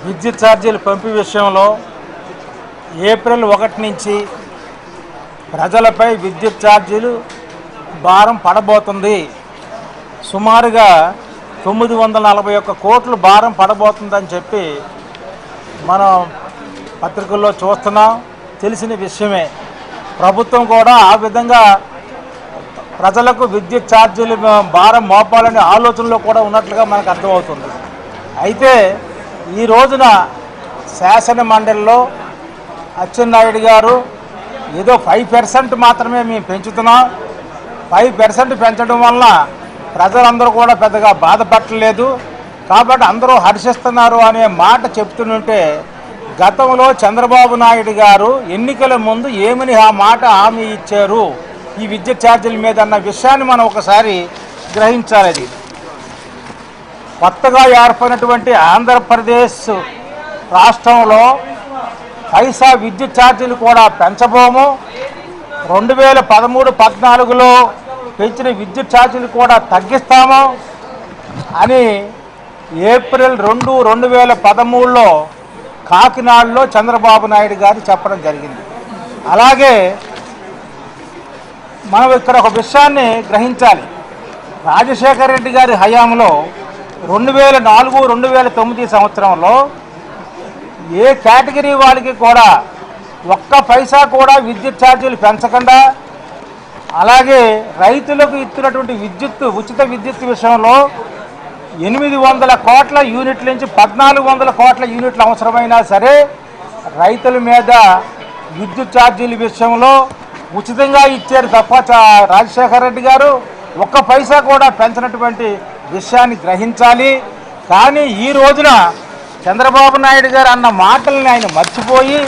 విద్యుత్ ఛార్జీల పెంపు విషయంలో ఏప్రిల్ 1 నుంచి ప్రజలపై విద్యుత్ ఛార్జీలు భారం పడబోతుంది. సుమారుగా 941 కోట్లు భారం పడబోతుందని చెప్పి మనం పత్రికల్లో చూస్తున్నాం. తెలిసిన విషయమే. ప్రభుత్వం కూడా ఆ విధంగా ప్రజలకు విద్యుత్ ఛార్జీలు భారం మోపాలనే ఆలోచనలో కూడా ఉన్నట్లుగా మనకు అర్థమవుతుంది. అయితే ఈ రోజున శాసన మండలిలో అచ్చెన్నాయుడు గారు ఏదో 5% మాత్రమే మేము పెంచుతున్నాం, 5% పెంచడం వల్ల ప్రజలందరూ కూడా పెద్దగా బాధపడలేదు కాబట్టి అందరూ హర్షిస్తున్నారు అనే మాట చెప్తుంటే, గతంలో చంద్రబాబు నాయుడు గారు ఎన్నికల ముందు ఏమని ఆ మాట హామీ ఇచ్చారు ఈ విద్యుత్ ఛార్జీల మీద అన్న విషయాన్ని మనం ఒకసారి గ్రహించాలి. కొత్తగా ఏర్పడినటువంటి ఆంధ్రప్రదేశ్ రాష్ట్రంలో పైసా విద్యుత్ ఛార్జీలు కూడా పెంచబోము, 2013-14లో పెంచిన విద్యుత్ ఛార్జీలు కూడా తగ్గిస్తాము అని ఏప్రిల్ 2, 2013లో కాకినాడలో చంద్రబాబు నాయుడు గారు చెప్పడం జరిగింది. అలాగే మనం ఇక్కడ ఒక విషయాన్ని గ్రహించాలి. రాజశేఖర రెడ్డి గారి హయాంలో 2004-2009 సంవత్సరంలో ఏ కేటగిరీ వాళ్ళకి కూడా ఒక్క పైసా కూడా విద్యుత్ ఛార్జీలు పెంచకుండా, అలాగే రైతులకు ఇస్తున్నటువంటి ఉచిత విద్యుత్ విషయంలో 800 కోట్ల యూనిట్ల నుంచి 1400 కోట్ల యూనిట్లు అవసరమైనా సరే రైతుల మీద విద్యుత్ ఛార్జీల విషయంలో ఉచితంగా ఇచ్చారు తప్ప రాజశేఖర రెడ్డి గారు ఒక్క పైసా కూడా పెంచినటువంటి విషయాన్ని గ్రహించాలి. కానీ ఈ రోజున చంద్రబాబు నాయుడు గారు అన్న మాటల్ని ఆయన మర్చిపోయి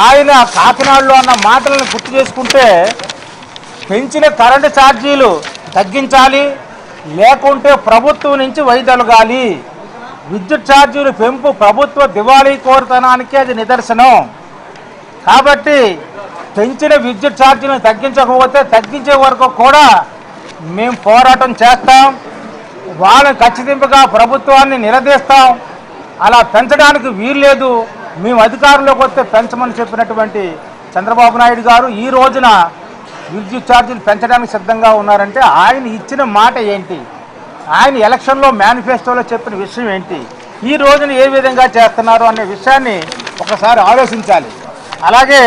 ఆయన కాకినాడలో అన్న మాటలను గుర్తు చేసుకుంటే, పెంచిన కరెంటు ఛార్జీలు తగ్గించాలి, లేకుంటే ప్రభుత్వం నుంచి వైదొలగాలి. విద్యుత్ ఛార్జీలు పెంపు ప్రభుత్వ దివాళీ కోరుతనానికి అది నిదర్శనం. కాబట్టి పెంచిన విద్యుత్ ఛార్జీలను తగ్గించకపోతే తగ్గించే వరకు కూడా మేము పోరాటం చేస్తాం, వాళ్ళని ఖచ్చితంగా ప్రభుత్వాన్ని నిలదీస్తాం. అలా పెంచడానికి వీల్లేదు, మేము అధికారంలోకి వస్తే పెంచమని చెప్పినటువంటి చంద్రబాబు నాయుడు గారు ఈ రోజున విద్యుత్ ఛార్జీలు పెంచడానికి సిద్ధంగా ఉన్నారంటే ఆయన ఇచ్చిన మాట ఏంటి, ఆయన ఎలక్షన్లో మేనిఫెస్టోలో చెప్పిన విషయం ఏంటి, ఈ రోజున ఏ విధంగా చేస్తున్నారు అనే విషయాన్ని ఒకసారి ఆలోచించాలి. అలాగే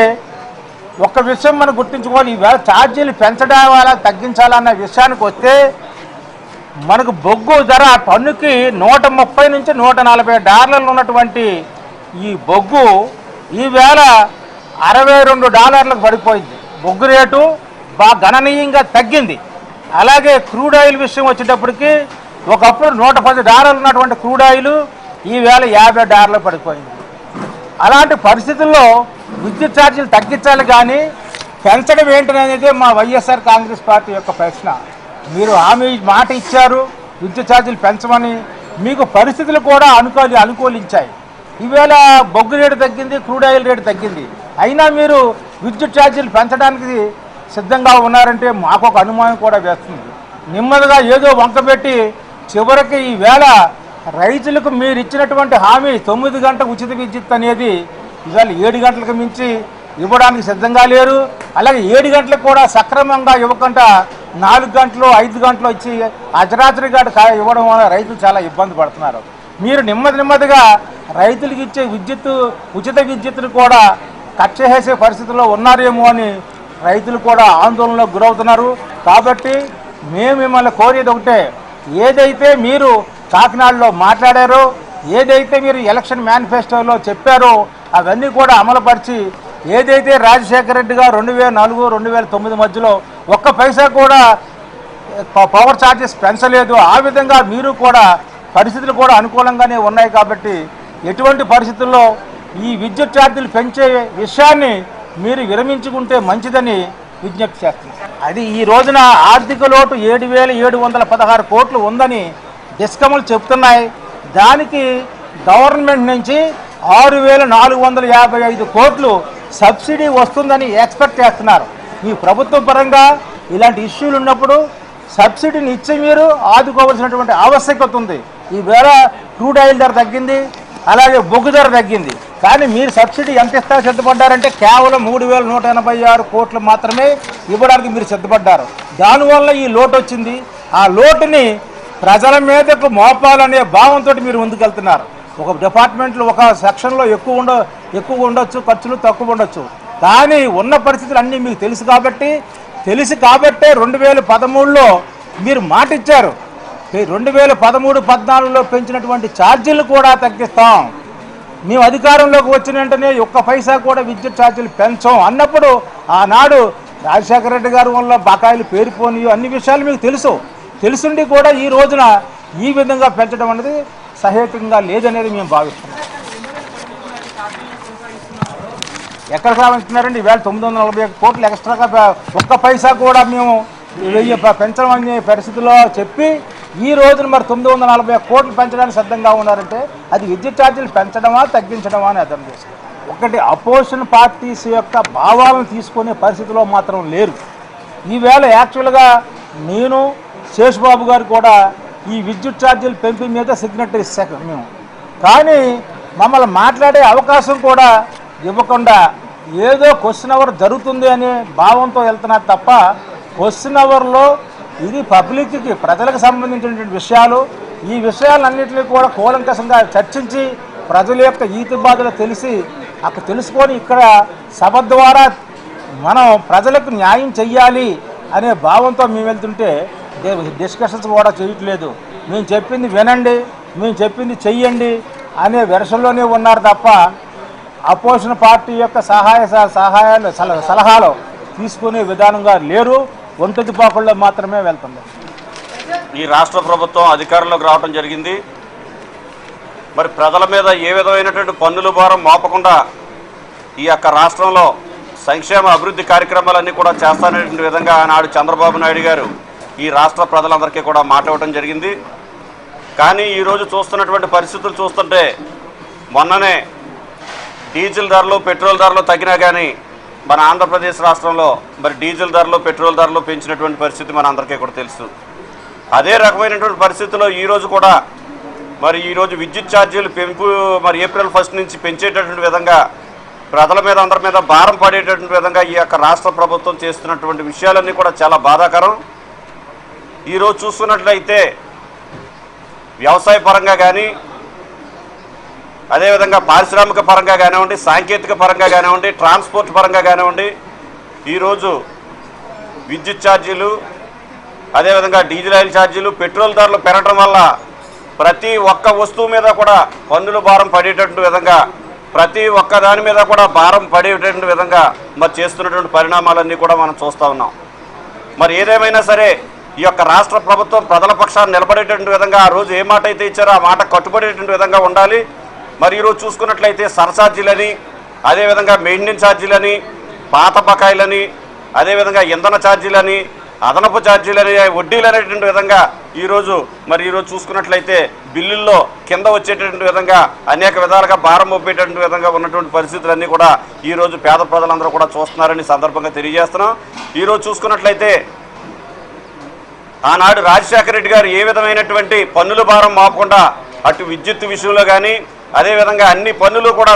ఒక్క విషయం మనం గుర్తుంచుకోవాలి, ఈవేళ ఛార్జీలు పెంచడం తగ్గించాలన్న విషయానికి వస్తే మనకు బొగ్గు ధర టన్నుకి $130 నుంచి $140 ఉన్నటువంటి ఈ బొగ్గు ఈవేళ $62 పడిపోయింది. బొగ్గు రేటు బాగా గణనీయంగా తగ్గింది. అలాగే క్రూడ్ ఆయిల్ విషయం వచ్చేటప్పటికి ఒకప్పుడు $110 ఉన్నటువంటి క్రూడ్ ఆయిల్ ఈవేళ $50 పడిపోయింది. అలాంటి పరిస్థితుల్లో విద్యుత్ ఛార్జీలు తగ్గించాలి కానీ పెంచడం ఏంటనేది మా వైఎస్ఆర్ కాంగ్రెస్ పార్టీ యొక్క ప్రశ్న. మీరు హామీ మాట ఇచ్చారు విద్యుత్ ఛార్జీలు పెంచమని, మీకు పరిస్థితులు కూడా అనుకూలించాయి. ఈవేళ బొగ్గు రేటు తగ్గింది, క్రూడ్ ఆయిల్ రేటు తగ్గింది, అయినా మీరు విద్యుత్ ఛార్జీలు పెంచడానికి సిద్ధంగా ఉన్నారంటే మాకు ఒక అనుమానం కూడా వేస్తుంది. నెమ్మదిగా ఏదో వంకబెట్టి చివరికి ఈవేళ రైతులకు మీరు ఇచ్చినటువంటి హామీ 9 గంటల ఉచిత విద్యుత్ అనేది ఇవాళ 7 గంటలకు మించి ఇవ్వడానికి సిద్ధంగా లేరు. అలాగే 7 గంటలకు కూడా సక్రమంగా ఇవ్వకుండా 4 గంటలు 5 గంటలు వచ్చి అర్ధరాత్రి గంట ఇవ్వడం వల్ల రైతులు చాలా ఇబ్బంది పడుతున్నారు. మీరు నెమ్మదిగా రైతులకు ఇచ్చే ఉచిత విద్యుత్తును కూడా కట్ చేసే పరిస్థితుల్లో ఉన్నారేమో అని రైతులు కూడా ఆందోళనకు గురవుతున్నారు. కాబట్టి మేము మిమ్మల్ని కోరేది ఒకటే, ఏదైతే మీరు కాకినాడలో మాట్లాడారో, ఏదైతే మీరు ఎలక్షన్ మేనిఫెస్టోలో చెప్పారో అవన్నీ కూడా అమలుపరిచి, ఏదైతే రాజశేఖర రెడ్డి గారు 2004-2009 మధ్యలో ఒక్క పైసా కూడా పవర్ ఛార్జెస్ పెంచలేదు, ఆ విధంగా మీరు కూడా పరిస్థితులు కూడా అనుకూలంగానే ఉన్నాయి. కాబట్టి ఎటువంటి పరిస్థితుల్లో ఈ విద్యుత్ ఛార్జీలు పెంచే విషయాన్ని మీరు విరమించుకుంటే మంచిదని విజ్ఞప్తి చేస్తున్నారు. అది ఈ రోజున ఆర్థిక లోటు 7,716 కోట్లు ఉందని డిస్కమ్లు చెప్తున్నాయి. దానికి గవర్నమెంట్ నుంచి 6,455 కోట్లు సబ్సిడీ వస్తుందని ఎక్స్పెక్ట్ చేస్తున్నారు. మీ ప్రభుత్వ పరంగా ఇలాంటి ఇష్యూలు ఉన్నప్పుడు సబ్సిడీని ఇచ్చి మీరు ఆదుకోవాల్సినటువంటి ఆవశ్యకత ఉంది. ఈవేళ క్రూడ్ ఆయిల్ ధర తగ్గింది, అలాగే బొగ్గు ధర తగ్గింది. కానీ మీరు సబ్సిడీ ఎంత ఇస్తా సిద్ధపడ్డారంటే కేవలం 3,186 కోట్లు మాత్రమే ఇవ్వడానికి మీరు సిద్ధపడ్డారు. దానివల్ల ఈ లోటు వచ్చింది. ఆ లోటుని ప్రజల మీదకు మోపాలనే భావంతో మీరు ముందుకెళ్తున్నారు. ఒక డిపార్ట్మెంట్లో ఒక సెక్షన్లో ఎక్కువ ఉండొచ్చు, ఖర్చులు తక్కువ ఉండొచ్చు. కానీ ఉన్న పరిస్థితులు అన్నీ మీకు తెలుసు కాబట్టే 2013లో మీరు మాట ఇచ్చారు. 2013-14లో పెంచినటువంటి ఛార్జీలు కూడా తగ్గిస్తాం, మేము అధికారంలోకి వచ్చిన వెంటనే ఒక్క పైసా కూడా విద్యుత్ ఛార్జీలు పెంచాం అన్నప్పుడు ఆనాడు రాజశేఖర రెడ్డి గారి వల్ల బకాయిలు పేరిపోనియో అన్ని విషయాలు మీకు తెలుసుండి కూడా ఈ రోజున ఈ విధంగా పెంచడం అనేది సహేతుకంగా లేదనేది మేము భావిస్తున్నాం. ఎక్కడ సాధిస్తున్నారండి? ఈవేళ 941 కోట్లు ఎక్స్ట్రాగా ఒక్క పైసా కూడా మేము పెంచడం అనే పరిస్థితిలో చెప్పి ఈ రోజున మరి 941 కోట్లు పెంచడానికి సిద్ధంగా ఉన్నారంటే అది విద్యుత్ ఛార్జీలు పెంచడమా తగ్గించడమా అని అర్థం చేసుకోండి. ఒకటి అపోజిషన్ పార్టీస్ యొక్క భావాలను తీసుకునే పరిస్థితిలో మాత్రం లేరు. ఈవేళ యాక్చువల్గా నేను శేషబాబు గారు కూడా ఈ విద్యుత్ ఛార్జీల పెంపు మీద సిగ్నేటరీ ఇస్తాం మేము. కానీ మమ్మల్ని మాట్లాడే అవకాశం కూడా ఇవ్వకుండా ఏదో క్వశ్చన్ అవర్ జరుగుతుంది అనే భావంతో వెళ్తున్నారు తప్ప క్వశ్చన్ అవర్లో ఇది పబ్లిక్కి ప్రజలకు సంబంధించినటువంటి విషయాలు, ఈ విషయాలన్నింటినీ కూడా కూలంకషంగా చర్చించి ప్రజల యొక్క ఈతి బాధలు తెలుసుకొని ఇక్కడ సభ ద్వారా మనం ప్రజలకు న్యాయం చెయ్యాలి అనే భావంతో మేము వెళ్తుంటే డిస్కషన్స్ కూడా చేయట్లేదు. మేము చెప్పింది వినండి, మేము చెప్పింది చెయ్యండి అనే వెర్షన్లోనే ఉన్నారు తప్ప అపోజిషన్ పార్టీ యొక్క సలహాలు తీసుకునే విధానంగా లేరు. ఒంటది పాకుల్లో మాత్రమే వెళ్తుంది. ఈ రాష్ట్ర ప్రభుత్వం అధికారంలోకి రావడం జరిగింది. మరి ప్రజల మీద ఏ విధమైనటువంటి పన్నుల భారం మోపకుండా ఈ యొక్క రాష్ట్రంలో సంక్షేమ అభివృద్ధి కార్యక్రమాలన్నీ కూడా చేస్తాననే విధంగా ఆనాడు చంద్రబాబు నాయుడు గారు ఈ రాష్ట్ర ప్రజలందరికీ కూడా మాట ఇవ్వడం జరిగింది. కానీ ఈరోజు చూస్తున్నటువంటి పరిస్థితులు చూస్తుంటే మొన్ననే డీజిల్ ధరలు పెట్రోల్ ధరలు తగ్గినా కానీ మన ఆంధ్రప్రదేశ్ రాష్ట్రంలో మరి డీజిల్ ధరలు పెట్రోల్ ధరలు పెంచినటువంటి పరిస్థితి మన అందరికీ కూడా తెలుసు. అదే రకమైనటువంటి పరిస్థితుల్లో ఈరోజు కూడా మరి ఈరోజు విద్యుత్ ఛార్జీలు పెంపు మరి ఏప్రిల్ 1 నుంచి పెంచేటటువంటి విధంగా ప్రజల మీద అందరి మీద భారం పడేటటువంటి విధంగా ఈ యొక్క రాష్ట్ర ప్రభుత్వం చేస్తున్నటువంటి విషయాలన్నీ కూడా చాలా బాధాకరం. ఈరోజు చూసుకున్నట్లయితే వ్యవసాయ పరంగా కానీ అదేవిధంగా పారిశ్రామిక పరంగా కానివ్వండి, సాంకేతిక పరంగా కానివ్వండి, ట్రాన్స్పోర్ట్ పరంగా కానివ్వండి, ఈరోజు విద్యుత్ ఛార్జీలు అదేవిధంగా డీజిల్ ఆయిల్ ఛార్జీలు పెట్రోల్ ధరలు పెరగడం వల్ల ప్రతి ఒక్క వస్తువు మీద కూడా పన్నుల భారం పడేటటువంటి విధంగా ప్రతి ఒక్క దాని మీద కూడా భారం పడేటటువంటి విధంగా మరి చేస్తున్నటువంటి పరిణామాలన్నీ కూడా మనం చూస్తూ ఉన్నాం. మరి ఏదేమైనా సరే ఈ యొక్క రాష్ట్ర ప్రభుత్వం ప్రజల పక్షాన్ని నిలబడేటటువంటి విధంగా ఆ రోజు ఏ మాట అయితే ఇచ్చారో ఆ మాట కట్టుబడేటువంటి విధంగా ఉండాలి. మరి ఈరోజు చూసుకున్నట్లయితే సర్ఛార్జీలని, అదేవిధంగా మెయింటెనెన్స్ ఛార్జీలని, పాత బకాయిలని, అదేవిధంగా ఇంధన ఛార్జీలని, అదనపు ఛార్జీలని, వడ్డీలు అనేటువంటి విధంగా ఈరోజు చూసుకున్నట్లయితే బిల్లుల్లో కింద వచ్చేటటువంటి విధంగా అనేక విధాలుగా భారం మోపేటటువంటి విధంగా ఉన్నటువంటి పరిస్థితులన్నీ కూడా ఈరోజు పేద ప్రజలందరూ కూడా చూస్తున్నారని సందర్భంగా తెలియజేస్తున్నాం. ఈరోజు చూసుకున్నట్లయితే ఆనాడు రాజశేఖర రెడ్డి గారు ఏ విధమైనటువంటి పన్నుల భారం మోపకుండా అటు విద్యుత్ విషయంలో కానీ అదేవిధంగా అన్ని పన్నులు కూడా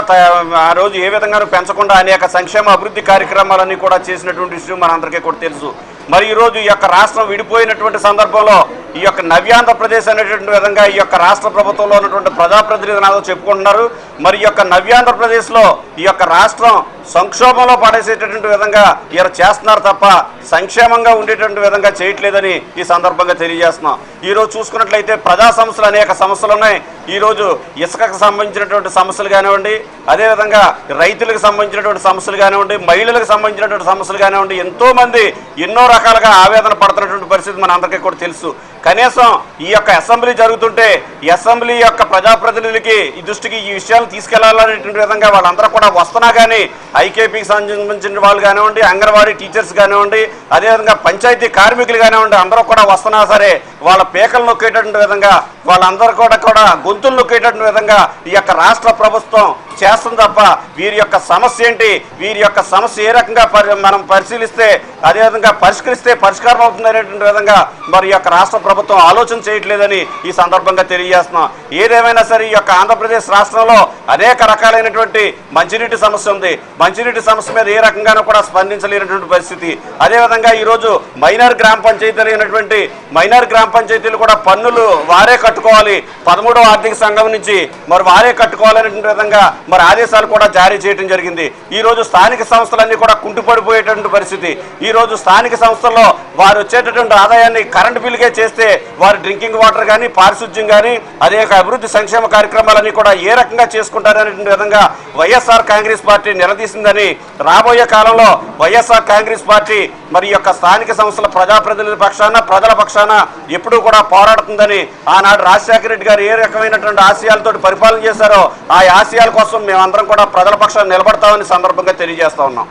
ఆ రోజు ఏ విధంగానూ పెంచకుండా అనేక సంక్షేమ అభివృద్ధి కార్యక్రమాలన్నీ కూడా చేసినటువంటి విషయం మనందరికీ కూడా తెలుసు. మరి ఈరోజు ఈ యొక్క రాష్ట్రం విడిపోయినటువంటి సందర్భంలో ఈ యొక్క నవ్యాంధ్రప్రదేశ్ అనేటువంటి విధంగా ఈ యొక్క రాష్ట్ర ప్రభుత్వంలో ఉన్నటువంటి ప్రజాప్రతినిధులు చెప్పుకుంటున్నారు. మరి ఈ యొక్క నవ్యాంధ్రప్రదేశ్లో ఈ యొక్క రాష్ట్రం సంక్షోభంలో పడేసేటటువంటి విధంగా ఇలా చేస్తున్నారు తప్ప సంక్షేమంగా ఉండేటువంటి విధంగా చేయట్లేదని ఈ సందర్భంగా తెలియజేస్తున్నాం. ఈరోజు చూసుకున్నట్లయితే ప్రజా సమస్యలు అనేక సమస్యలు ఉన్నాయి. ఈరోజు ఇసుకకు సంబంధించినటువంటి సమస్యలు కానివ్వండి, అదేవిధంగా రైతులకు సంబంధించినటువంటి సమస్యలు కానివ్వండి, మహిళలకు సంబంధించినటువంటి సమస్యలు కానివ్వండి, ఎంతోమంది ఎన్నో రకాలుగా ఆవేదన పడుతున్నటువంటి పరిస్థితి మన అందరికీ కూడా తెలుసు. కనీసం ఈ యొక్క అసెంబ్లీ జరుగుతుంటే ఈ అసెంబ్లీ యొక్క ప్రజాప్రతినిధులకి ఈ దృష్టికి ఈ విషయాలు తీసుకెళ్లాలనేటువంటి విధంగా వాళ్ళందరూ కూడా వస్తున్నా కానీ ఐకేపీకి సంబంధించిన వాళ్ళు కానివ్వండి, అంగన్వాడీ టీచర్స్ కానివ్వండి, అదేవిధంగా పంచాయతీ కార్మికులు కానివ్వండి, అందరూ కూడా వస్తున్నా సరే వాళ్ళ పేకలు నొక్కేటటువంటి విధంగా వాళ్ళందరూ కూడా గొంతులు నొక్కేటటువంటి విధంగా ఈ యొక్క రాష్ట్ర ప్రభుత్వం చేస్తుంది తప్ప వీరి యొక్క సమస్య ఏంటి, వీరి యొక్క సమస్య ఏ రకంగా మనం పరిశీలిస్తే అదేవిధంగా పరిష్కరిస్తే పరిష్కారం అవుతుంది అనేటువంటి విధంగా మరి ఈ యొక్క రాష్ట్ర ప్రభుత్వం ఆలోచన చేయట్లేదని ఈ సందర్భంగా తెలియజేస్తున్నాం. ఏదేమైనా సరే ఈ యొక్క ఆంధ్రప్రదేశ్ రాష్ట్రంలో అనేక రకాలైనటువంటి మంచినీటి సమస్య ఉంది. మంచినీటి సమస్య మీద ఏ రకంగానూ కూడా స్పందించలేనటువంటి పరిస్థితి. అదేవిధంగా ఈరోజు మైనర్ గ్రామ పంచాయతీలు అయినటువంటి మైనర్ గ్రామ పంచాయతీలు కూడా పన్నులు వారే కట్టుకోవాలి, 13వ ఆర్థిక సంఘం నుంచి మరి వారే కట్టుకోవాలనేటువంటి విధంగా మరి ఆదేశాలు కూడా జారీ చేయడం జరిగింది. ఈ రోజు స్థానిక సంస్థలన్నీ కూడా కుంటుపడిపోయేటువంటి పరిస్థితి. ఈ రోజు స్థానిక సంస్థల్లో వారు వచ్చేటటువంటి ఆదాయాన్ని కరెంటు బిల్లుగా చేస్తే వారు డ్రింకింగ్ వాటర్ కానీ పారిశుద్ధ్యం కానీ అదే అభివృద్ధి సంక్షేమ కార్యక్రమాలన్నీ కూడా ఏ రకంగా చేసుకుంటారనేటువంటి విధంగా వైఎస్ఆర్ కాంగ్రెస్ పార్టీ నిలదీసిందని, రాబోయే కాలంలో వైఎస్ఆర్ కాంగ్రెస్ పార్టీ మరి యొక్క స్థానిక సంస్థల ప్రజాప్రతినిధుల పక్షాన ప్రజల పక్షాన ఎప్పుడూ కూడా పోరాడుతుందని, ఆనాడు రాజశేఖర రెడ్డి గారు ఏ రకమైనటువంటి ఆశయాలతో పరిపాలన చేశారో ఆ ఆశయాల కోసం మేమందరం కూడా ప్రజల పక్షాన నిలబడతామని సందర్భంగా తెలియజేస్తా ఉన్నాం.